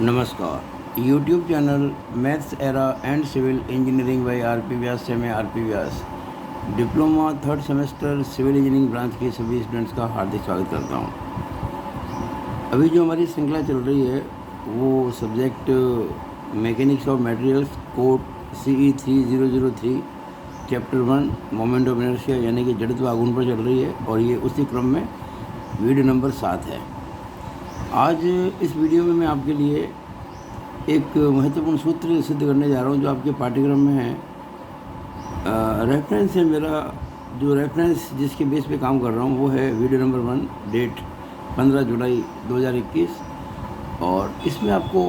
नमस्कार। YouTube channel maths era and civil engineering by R P. Vyas से मैं R P. Vyas diploma third semester civil engineering branch के सभी students का हार्दिक स्वागत करता हूं। अभी जो हमारी श्रृंखला चल रही है वो subject mechanics of materials code CE 3003 chapter 1 moment of inertia यानी कि जड़त्व आघूर्ण पर चल रही है और ये उसी क्रम में वीडियो नंबर 7 है। आज इस वीडियो में मैं आपके लिए एक महत्वपूर्ण सूत्र सिद्ध करने जा रहा हूं जो आपके पाठ्यक्रम में है। रेफरेंस है मेरा, जो रेफरेंस जिसके बेस पे काम कर रहा हूं वो है वीडियो नंबर 1, डेट 15 जुलाई 2021। और इसमें आपको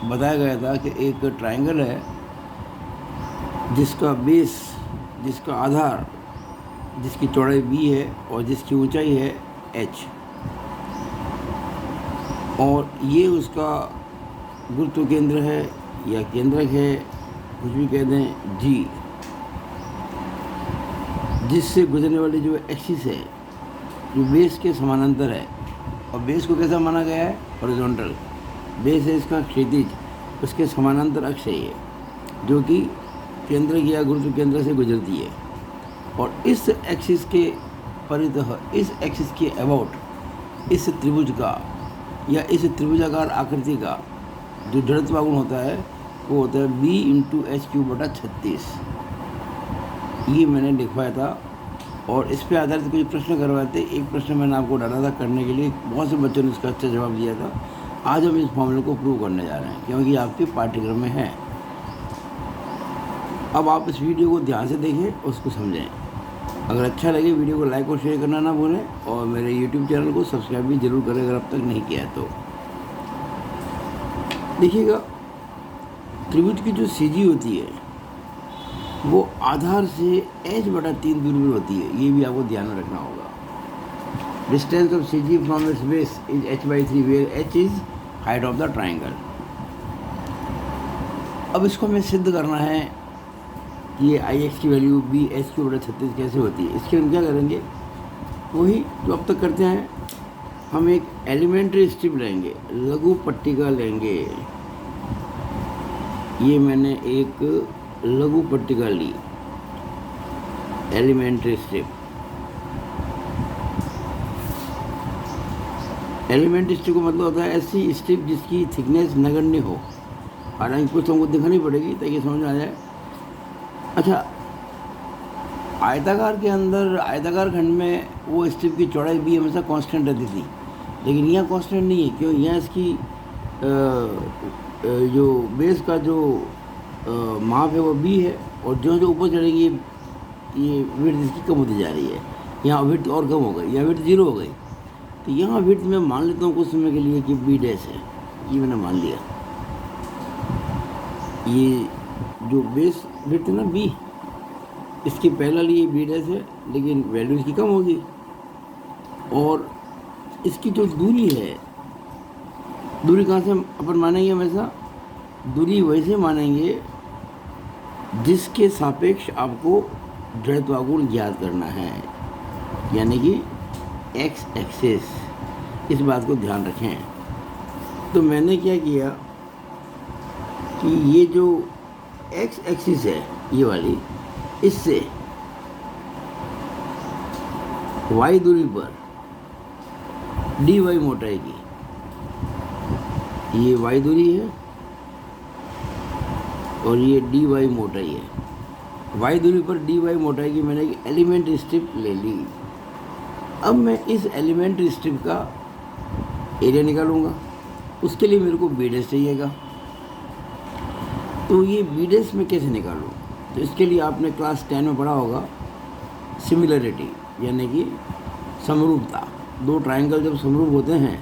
बताया गया था कि एक ट्रायंगल है जिसका बेस, जिसका आधार, जिसकी चौड़ाई b है और जिसकी ऊंचाई है h, और ये उसका गुरुत्व केंद्र है या केंद्रक है, कुछ भी कह दें, G, जिससे गुजरने वाली जो एक्सिस है जो बेस के समानांतर है। और बेस को कैसा माना गया है? हॉरिजॉन्टल। बेस है इसका क्षैतिज, उसके समानांतर अक्ष है ये, जो कि केंद्रक या गुरुत्व केंद्र से गुजरती है। और इस एक्सिस के परितः, इस एक्सिस के अबाउट, इस त्रिभुज का या इस त्रिभुजाकार आकृति का जो जड़त्व आघूर्ण होता है वो होता है B × H³/36। ये मैंने लिखवाया था और इस पे आधारित कुछ प्रश्न करवाए थे। एक प्रश्न मैंने आपको डाला था करने के लिए, बहुत से बच्चों ने इसका अच्छा जवाब दिया था। आज हम इस फॉर्मूले को प्रूव करने जा रहे हैं क्योंकि आपके पाठ्यक्रम में है। अब आप इस वीडियो को ध्यान से देखें, उसको समझें। अगर अच्छा लगे वीडियो को लाइक और शेयर करना ना भूलें और मेरे YouTube चैनल को सब्सक्राइब भी जरूर करें अगर अब तक नहीं किया है तो। देखिएगा, त्रिभुज की जो CG होती है वो आधार से h/3 दूरी पर होती है। ये भी आपको ध्यान में रखना होगा। Distance of CG from its base is h/3 where h is height of the triangle. अब इसको हमें सिद्ध करना है कि ये Ix की वैल्यू Bh³/36 कैसे होती है। इसके हम क्या करेंगे? वही जो अब तक करते हैं। हम एक एलिमेंट्री स्ट्रिप लेंगे, लघु पट्टिका लेंगे। ये मैंने एक लघु पट्टिका ली, एलिमेंट्री स्ट्रिप। एलिमेंट्री स्ट्रिप का मतलब होता है ऐसी स्ट्रिप जिसकी थिकनेस नगण्य हो। हालांकि कुछ हमको दिखानी पड़ेगी ताकि समझ में आ जाए। अच्छा, आयताकार के अंदर, आयताकार खंड में वो स्ट्रिप की चौड़ाई B हमेशा कांस्टेंट रहती थी, लेकिन यहाँ कांस्टेंट नहीं है। क्यों? यहाँ इसकी जो बेस का जो माप है वो B है और जो जो ऊपर चढ़ेगी ये विड्थ इसकी कम होती जा रही है। यहाँ विड्थ और कम हो गई, यहाँ विड्थ 0 हो गई। तो यहाँ विड्थ मैं मान लेता हूँ कुछ समय के लिए कि B' है। ये मैंने मान लिया। ये जो बेस विड्थ है ना B, इसके पहला लिए B' है, लेकिन वैल्यू इसकी कम होगी। और इसकी जो दूरी है, दूरी कहाँ से अपन मानेंगे? हमेशा दूरी वैसे मानेंगे जिसके सापेक्ष आपको जड़त्व आघूर्ण ज्ञात करना है, यानी कि x एक्सिस। इस बात को ध्यान रखें। तो मैंने क्या किया कि ये जो x एक्सिस है ये वाली, इससे y दूरी पर dy मोटाई की, ये y दूरी है और ये dy मोटाई है। y दूरी पर dy मोटाई की मैंने एक एलिमेंट्री स्ट्रिप ले ली। अब मैं इस एलिमेंट्री स्ट्रिप का एरिया निकालूंगा। उसके लिए मेरे को B' चाहिएगा। तो ये B' में कैसे निकालूँ? तो इसके लिए आपने क्लास 10 में पढ़ा होगा सिमिलरिटी, यानी कि समरूपता। दो ट्रायंगल जब समरूप होते हैं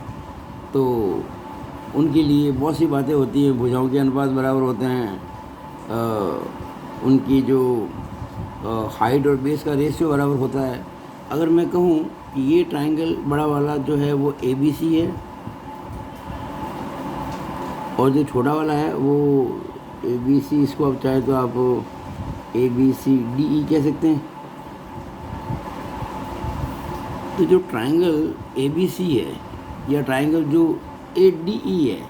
तो उनके लिए बहुत सी बातें होती हैं। भुजाओं के अनुपात बराबर होते हैं, उनकी जो हाइट और बेस का रेशियो बराबर होता है। अगर मैं कहूँ कि ये ट्रायंगल बड़ा वाला जो है वो ABC है और जो छोटा वाला है वो ABC, इसको आप चाहे तो आप ABCDE कह सकते हैं। तो जो ट्रायंगल ABC है या ट्रायंगल जो ADE है,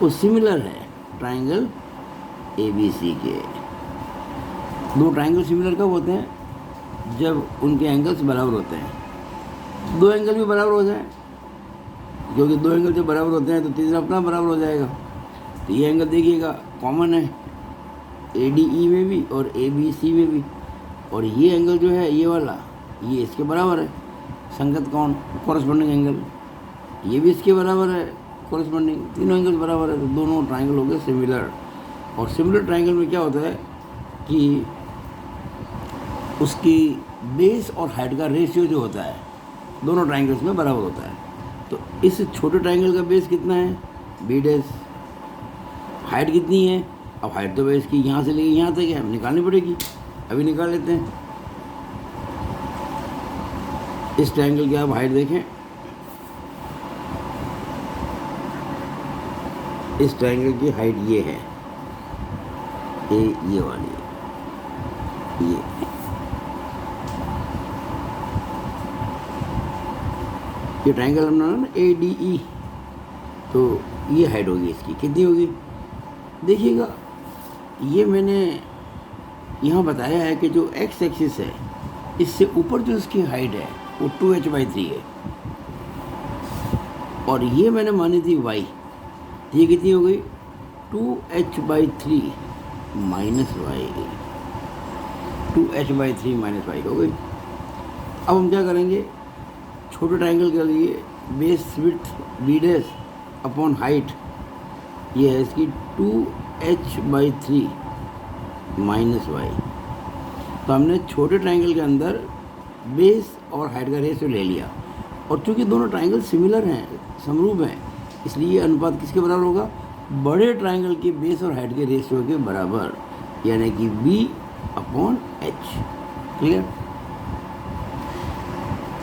वो सिमिलर है ट्राइंगल ABC के। दो ट्राइंगल सिमिलर कब होते हैं? जब उनके एंगल्स बराबर होते हैं। दो एंगल भी बराबर हो जाए, क्योंकि दो एंगल जब बराबर होते हैं तो तीसरा अपना बराबर हो जाएगा। तो ये एंगल देखिएगा कॉमन है ADE में भी और ABC में भी, और ये एंगल जो है ये वाला, ये इसके बराबर है संगत कोण, कॉरस्पॉन्डिंग एंगल। ये भी इसके बराबर है कॉरस्पॉन्डिंग, तीनों एंगल बराबर है, तो दोनों ट्राइंगल हो गए सिमिलर। और सिमिलर ट्राइंगल में क्या होता है कि उसकी बेस और हाइट का रेशियो जो होता है दोनों ट्राइंगल्स में बराबर होता है। तो इस छोटे ट्राइंगल का बेस कितना है? B'। हाइट कितनी है? अब हाइट तो बेस की यहाँ से लेके यहाँ तक है, निकालनी पड़ेगी। अभी निकाल लेते हैं। इस ट्राइंगल की आप हाइट देखें, इस ट्राइंगल की हाइट ये है, ये वाली ये ट्राइंगल हमने ना ADE, तो ये हाइट होगी इसकी, कितनी होगी देखिएगा। ये मैंने यहाँ बताया है कि जो X एक्सिस है इससे ऊपर जो इसकी हाइट है वो 2h/3 है, और ये मैंने मानी थी Y, ये कितनी हो गई 2h/3 minus Y, 2h/3 minus Y हो गई। अब हम क्या करेंगे, छोटे ट्राइंगल के लिए base width B' upon height ये है इसकी 2h/3 माइनस वाई। तो हमने छोटे ट्राइंगल के अंदर बेस और हाइट का रेशियो ले लिया, और चूंकि दोनों ट्राइंगल सिमिलर हैं, समरूप हैं, इसलिए ये अनुपात किसके बराबर होगा? बड़े ट्राइंगल के बेस और हाइट के रेशियो के बराबर, यानी कि B/H। क्लियर?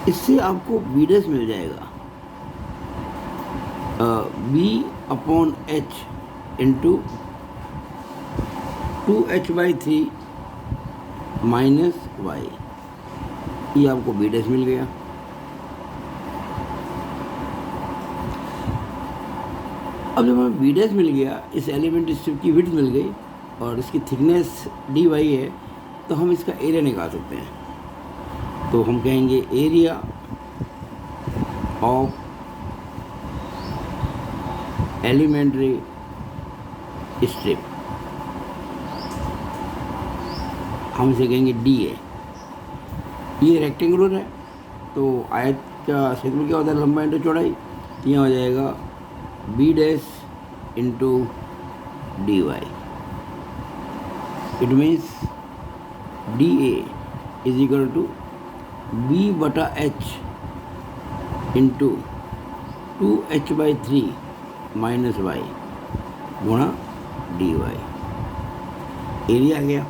इससे आपको B' मिल जाएगा B/H into 2h/3 minus Y, ये आपको B' मिल गया। अब जब हमें B' मिल गया, इस एलिमेंट स्ट्रिप की विड्थ मिल गई और इसकी थिकनेस dy है, तो हम इसका एरिया निकाल सकते हैं। तो हम कहेंगे एरिया ऑफ एलिमेंट्री स्ट्रिप, हम इसे कहेंगे DA। ये रेक्टेंगुलर है, तो आयत का क्षेत्रफल क्या होता है? लंबाई इंटू चौड़ाई। तो यहाँ हो जाएगा B' into DY। It means DA is equal to B/H into 2h/3 minus Y गुणा DY। एरिया आ गया।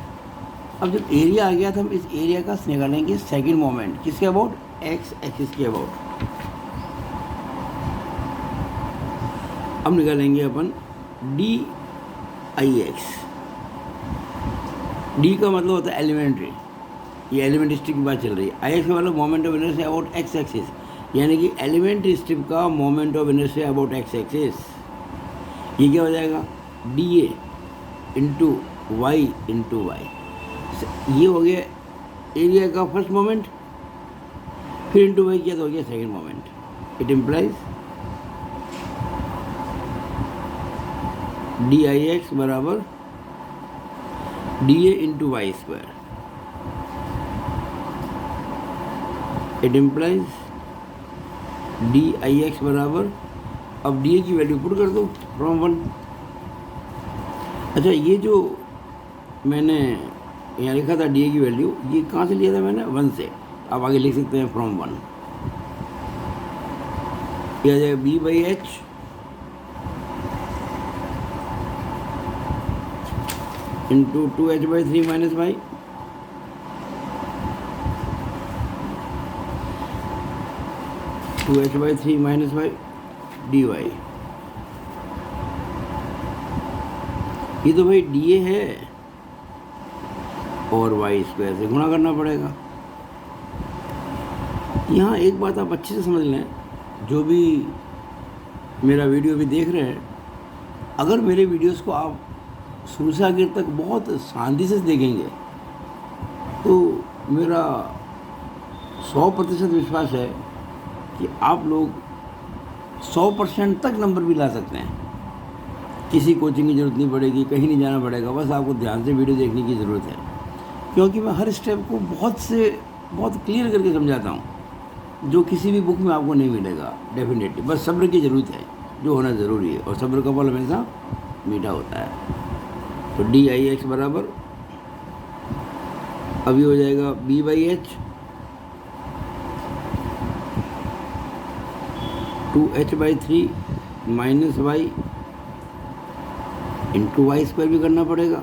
अब जब एरिया आ गया तो हम इस एरिया का निकालेंगे सेकंड मोमेंट, किसके अबाउट? X एक्सिस के अबाउट। अब निकालेंगे अपन DIX। D का मतलब होता है एलिमेंट्री, ये एलिमेंट स्ट्रिप की बात चल रही है। IX का मतलब moment of inertia about X axis, यानी कि एलिमेंट्री स्ट्रिप का moment of inertia about X axis. ये क्या हो जाएगा? DA into y into y. ये हो गया एरिया का फर्स्ट मोमेंट, फिर इंटू वाई किया तो हो गया second moment. It implies DIX बराबर DA into y square. It implies DIX बराबर, अब DA की वैल्यू पुट कर दो फ्रॉम 1। अच्छा, ये जो मैंने यहाँ लिखा था DA की वैल्यू, ये कहाँ से लिया था मैंने? 1 से। आप आगे लिख सकते हैं फ्रॉम 1। ये आ जाएगा B/H into 2h/3 minus y, two h/3 minus y DY। ये तो भाई DA है और वाई स्क्वायर से गुणा करना पड़ेगा। यहाँ एक बात आप अच्छे से समझ लें, जो भी मेरा वीडियो भी देख रहे हैं, अगर मेरे वीडियोस को आप शुरू से आखिर तक बहुत शांति से देखेंगे तो मेरा 100% विश्वास है कि आप लोग 100% तक नंबर भी ला सकते हैं। किसी कोचिंग की ज़रूरत नहीं पड़ेगी, कहीं नहीं जाना पड़ेगा, बस आपको ध्यान से वीडियो देखने की ज़रूरत है, क्योंकि मैं हर स्टेप को बहुत क्लियर करके समझाता हूँ, जो किसी भी बुक में आपको नहीं मिलेगा डेफिनेटली। बस सब्र की ज़रूरत है, जो होना ज़रूरी है, और सब्र का फल हमेशा मीठा होता है। तो DIX बराबर अभी हो जाएगा B/H 2H/3 minus y into y square भी करना पड़ेगा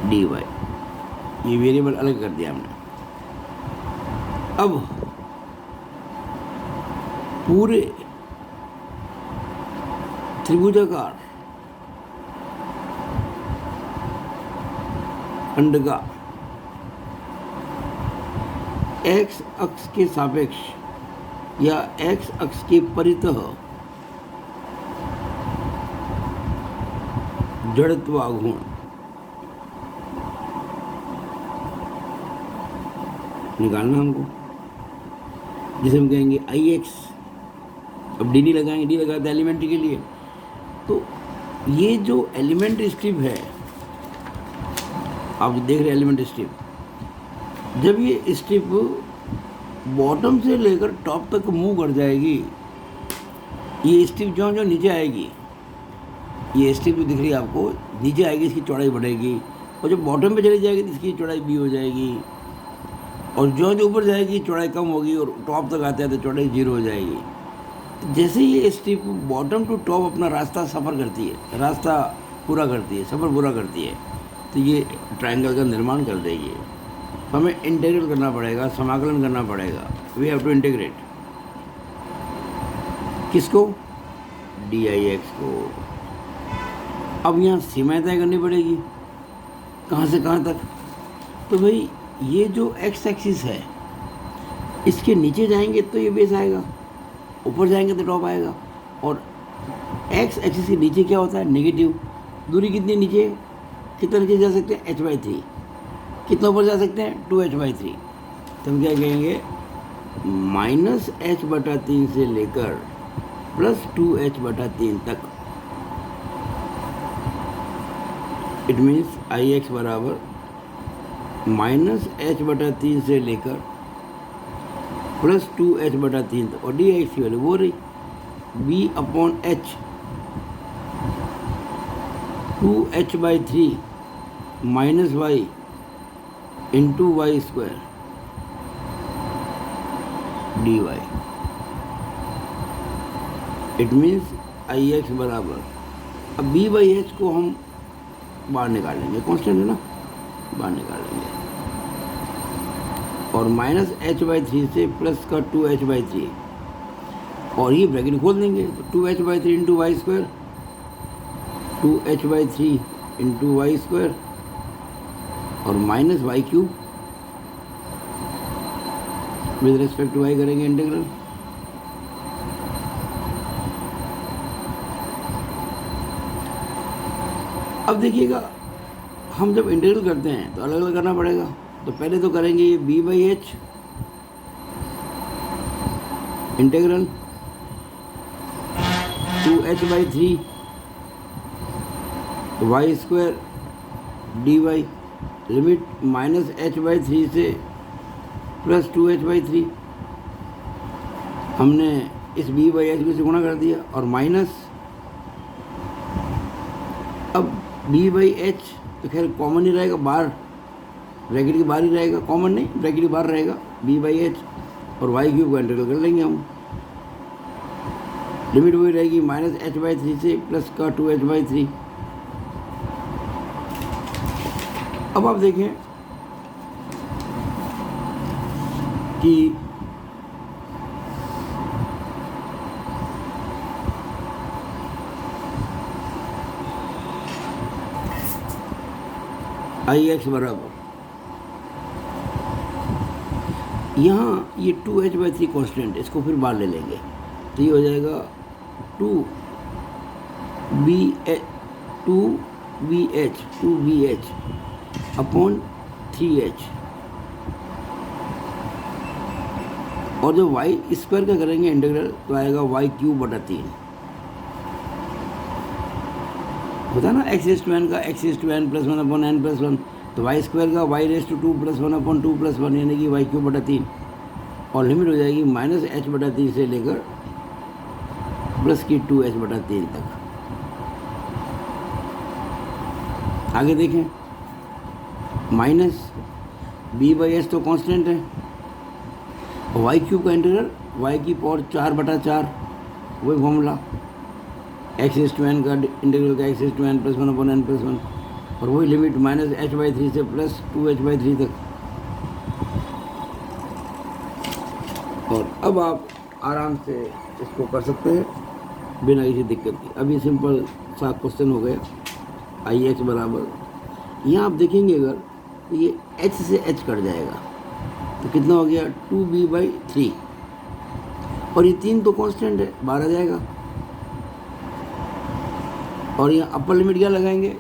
dy। ये वेरिएबल अलग कर दिया हमने। अब पूरे त्रिभुजाकार खंड का x अक्ष के सापेक्ष या x अक्ष के परितः जड़त्व आघूर्ण निकालना हमको, जिसे हम कहेंगे IX। अब डी लगाएंगे, डी लगाते एलिमेंट्री के लिए। तो ये जो एलिमेंट्री स्ट्रिप है, आप जो देख रहे हैं एलिमेंट्री स्ट्रिप, जब ये स्ट्रिप बॉटम से लेकर टॉप तक मूव कर जाएगी, ये स्ट्रिप जो जो नीचे आएगी, ये स्ट्रिप जो दिख रही है आपको नीचे आएगी, इसकी चौड़ाई बढ़ेगी, और जब बॉटम पे चली जाएगी तो इसकी चौड़ाई B हो जाएगी, और जो जो ऊपर जाएगी चौड़ाई कम होगी, और टॉप तक आते हैं तो चौड़ाई 0 हो जाएगी। तो जैसे ही ये स्ट्रिप बॉटम टू टॉप अपना रास्ता सफ़र करती है, रास्ता पूरा करती है, सफ़र पूरा करती है, तो ये ट्रायंगल का निर्माण कर देगी। तो हमें इंटीग्रेट करना पड़ेगा, समाकलन करना पड़ेगा। वी हैव टू इंटीग्रेट किसको? DIX को। अब यहाँ सीमाएं तय करनी पड़ेगी, कहाँ से कहाँ तक। तो भाई ये जो x एक्सिस है, इसके नीचे जाएंगे तो ये बेस आएगा, ऊपर जाएंगे तो टॉप आएगा। और x एक्सिस के नीचे क्या होता है? नेगेटिव। दूरी कितनी नीचे, कितना नीचे जा सकते हैं? h/3। कितना ऊपर जा सकते हैं? 2h/3। तो हम क्या कहेंगे? -h/3 से लेकर +2h/3 तक। इट मीन्स IX बराबर -h/3 से लेकर +2h/3 तक। और DIX की वैल्यू वो रही B/H 2h/3 minus y into y square dy। It means IX बराबर, अब B/H को हम बाहर निकालेंगे, कांस्टेंट है ना, बाहर निकालेंगे, और -h/3 से प्लस का 2h/3, और ये ब्रैकेट खोल देंगे तो 2h/3 into y square, 2h/3 into y square, और minus y cube with respect to y करेंगे इंटीग्रल। अब देखिएगा, हम जब इंटीग्रल करते हैं तो अलग अलग करना पड़ेगा। तो पहले तो करेंगे ये B/H integral 2h/3 y square dy, limit -h/3 से प्लस 2h/3। हमने इस B/H को से गुणा कर दिया, और माइनस, अब B/H तो खैर कॉमन ही रहेगा, बाहर ब्रैकेट के बाहर ही रहेगा, कॉमन नहीं, ब्रैकेट के बाहर रहेगा B/H, और वाई क्यूब को इंटीग्रल कर लेंगे हम। लिमिट वही रहेगी -h/3 से प्लस का 2h/3। अब आप देखें कि IX बराबर, यहाँ ये 2h/3 कॉन्स्टेंट, इसको फिर बाहर ले लेंगे, तो ये हो जाएगा 2BH अपॉन 3H। और जब वाई स्क्वायर का करेंगे इंटीग्रल तो आएगा y³/3। होता है ना x⁻n का x⁻n + 1 अपॉन n + 1, तो y स्क्वायर का y⁻² + 1 अपॉन 2 + 1 यानी कि y³/3। और लिमिट हो जाएगी -h/3 से लेकर +2h/3 तक। आगे देखें, -b/h तो कांस्टेंट है, y³ का इंटीग्रल y⁴/4/4 वही फॉर्मूला, x⁻n का इंटीग्रल का x⁻n + 1 अपॉन n + 1, और वही लिमिट -h/3 से +2h/3 तक। और अब आप आराम से इसको कर सकते हैं बिना किसी दिक्कत के। अभी सिंपल सा क्वेश्चन हो गया। IX बराबर, यहाँ आप देखेंगे अगर तो ये h से h कट जाएगा तो कितना हो गया 2b/3, और ये 3 तो कांस्टेंट है, 12 जाएगा। और यहाँ अपर लिमिट क्या लगाएंगे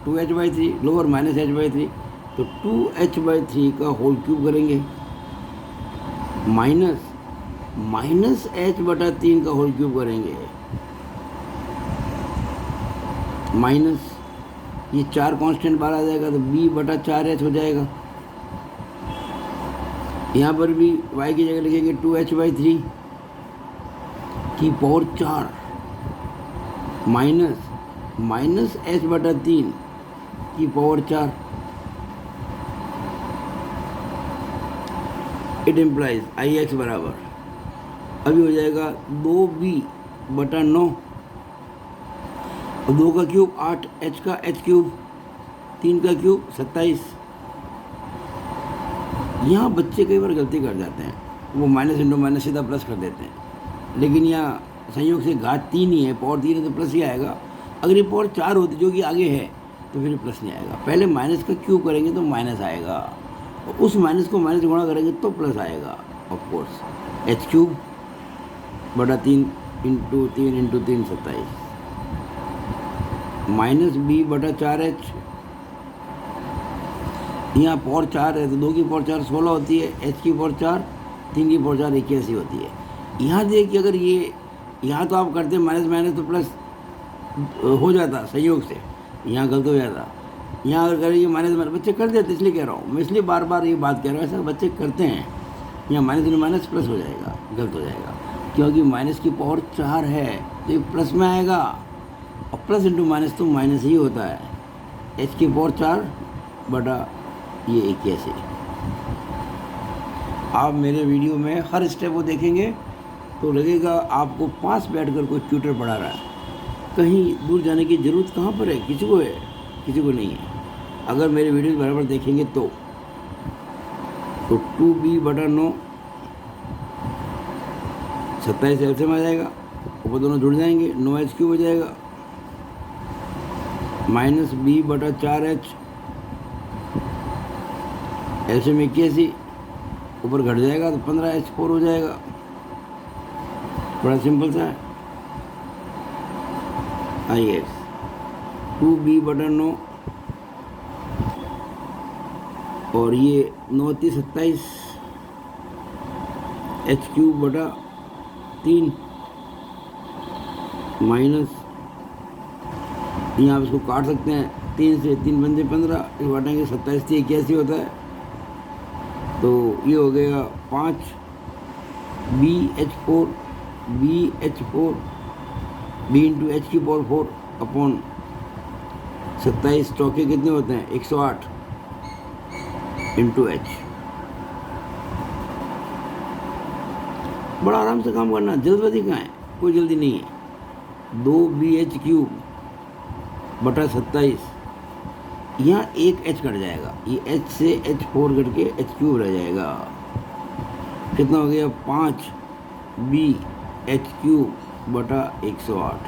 2h/3, लोअर -h/3, तो 2h/3 का होल क्यूब करेंगे -h/3 का होल क्यूब करेंगे, माइनस ये 4 कांस्टेंट बाहर आ जाएगा तो b/4h हो जाएगा। यहाँ पर भी y की जगह लिखेंगे 2h/3 की पावर 4 माइनस -h/3 की पावर 4। इट इम्प्लाइज IX बराबर अभी हो जाएगा 2b/9, और 2 का क्यूब 8, h का h³, 3 का क्यूब 27। यहाँ बच्चे कई बार गलती कर जाते हैं, वो माइनस इंटू माइनस सीधा प्लस कर देते हैं, लेकिन यहाँ संयोग से घात 3 ही है, पावर 3 है तो प्लस ही आएगा। अगर ये पावर 4 होती जो कि आगे है तो फिर प्लस नहीं आएगा। पहले माइनस का क्यूब करेंगे तो माइनस आएगा, और उस माइनस को माइनस गुणा करेंगे तो प्लस आएगा। ऑफकोर्स h³ बटा 3 इंटू 3 इंटू 3 27, -b/4h, यहाँ पावर 4 है तो 2 की पावर 4 16 होती है, h की पावर 4, 3 की पावर 4 81 होती है। यहाँ देखिए अगर ये यहाँ तो आप करते माइनस माइनस तो प्लस हो जाता संयोग से, यहाँ गलत हो जाता। यहाँ अगर करेंगे माइनस माइनस, बच्चे कर देते इसलिए कह रहा हूँ मैं, इसलिए बार बार ये बात कह रहा हूँ, ऐसा बच्चे करते हैं। यहाँ माइनस इंटू माइनस प्लस हो जाएगा, गलत हो जाएगा, क्योंकि माइनस की पावर 4 है तो ये प्लस में आएगा, और प्लस इंटू माइनस तो माइनस ही होता है। h की पावर 4 बटा ये 81। आप मेरे वीडियो में हर स्टेप को देखेंगे तो लगेगा आपको पास बैठकर कोई ट्यूटर पढ़ा रहा है। कहीं दूर जाने की ज़रूरत कहाँ पर है, किसी को है, किसी को नहीं है। अगर मेरे वीडियो बराबर देखेंगे तो 2b/9 27 एलसीएम आ जाएगा, ऊपर दोनों जुड़ जाएंगे, 9h³ हो जाएगा, -b/4h, एलसीएम 81, ऊपर घट जाएगा तो 15h4 हो जाएगा। बड़ा सिंपल सा है। IX 2b/9, और ये 9 27, h³/3 माइनस, यहाँ आप इसको काट सकते हैं, 3 से 3 बंदे 15, इस बांटेंगे 27 से 81 होता है, तो ये हो गया 5 BH4 b इंटू h की पावर 4 अपॉन 27 चौके कितने होते हैं 108 इंटू h। बड़ा आराम से काम करना, जल्दबाजी कहाँ है, कोई जल्दी नहीं है। 2BH³ बटा 27, यहाँ एक h कट जाएगा, ये h से h4 कट के h³ रह जाएगा। कितना हो गया 5BH³ बटा 108।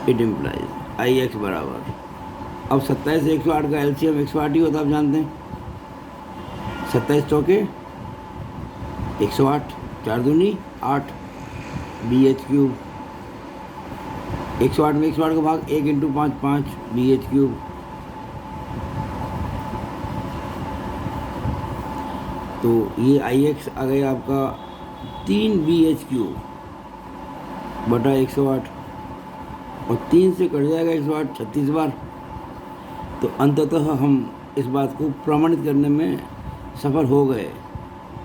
इट इम्प्लाइज IX बराबर, अब 27 से 108 का एलसीएम 108 ही होता, आप जानते हैं। 27 चौके 108, 4 दूनी 8, BH³ 108 में 108 का भाग 1 × 5 5 BH³। तो ये IX आ गया आपका 3 BH³ बटा 108 और 3 से कट जाएगा 108 36 बार। तो अंततः हम इस बात को प्रमाणित करने में सफल हो गए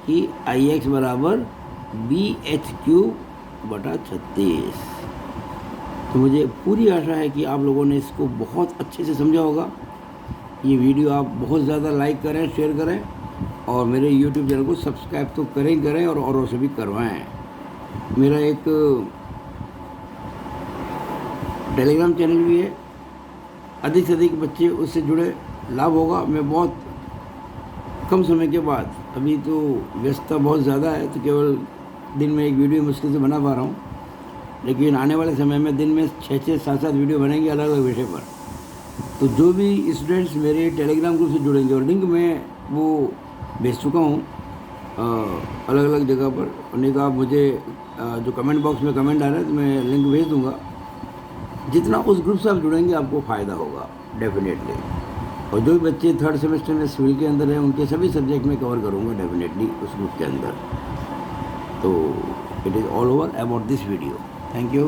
कि IX बराबर BH³ बटा 36। तो मुझे पूरी आशा है कि आप लोगों ने इसको बहुत अच्छे से समझा होगा। ये वीडियो आप बहुत ज़्यादा लाइक करें, शेयर करें और मेरे YouTube चैनल को सब्सक्राइब तो करें और औरों से भी करवाएं। मेरा एक टेलीग्राम चैनल भी है, अधिक से अधिक बच्चे उससे जुड़े, लाभ होगा। मैं बहुत कम समय के बाद, अभी तो व्यस्तता बहुत ज़्यादा है तो केवल दिन में एक वीडियो मुश्किल से बना पा रहा हूँ, लेकिन आने वाले समय में दिन में 6-6 7-7 वीडियो बनेंगे अलग अलग विषय पर। तो जो भी स्टूडेंट्स मेरे टेलीग्राम ग्रुप से जुड़ेंगे, और लिंक मैं वो भेज चुका हूँ अलग अलग जगह पर, उन्हें का आप मुझे जो कमेंट बॉक्स में कमेंट आ रहा है तो मैं लिंक भेज दूँगा। जितना उस ग्रुप से आप जुड़ेंगे आपको फ़ायदा होगा डेफिनेटली। और जो भी बच्चे 3rd सेमेस्टर में सिविल के अंदर हैं उनके सभी सब्जेक्ट में कवर करूँगा डेफिनेटली उस ग्रुप के अंदर। तो it is all over about this video. Thank you.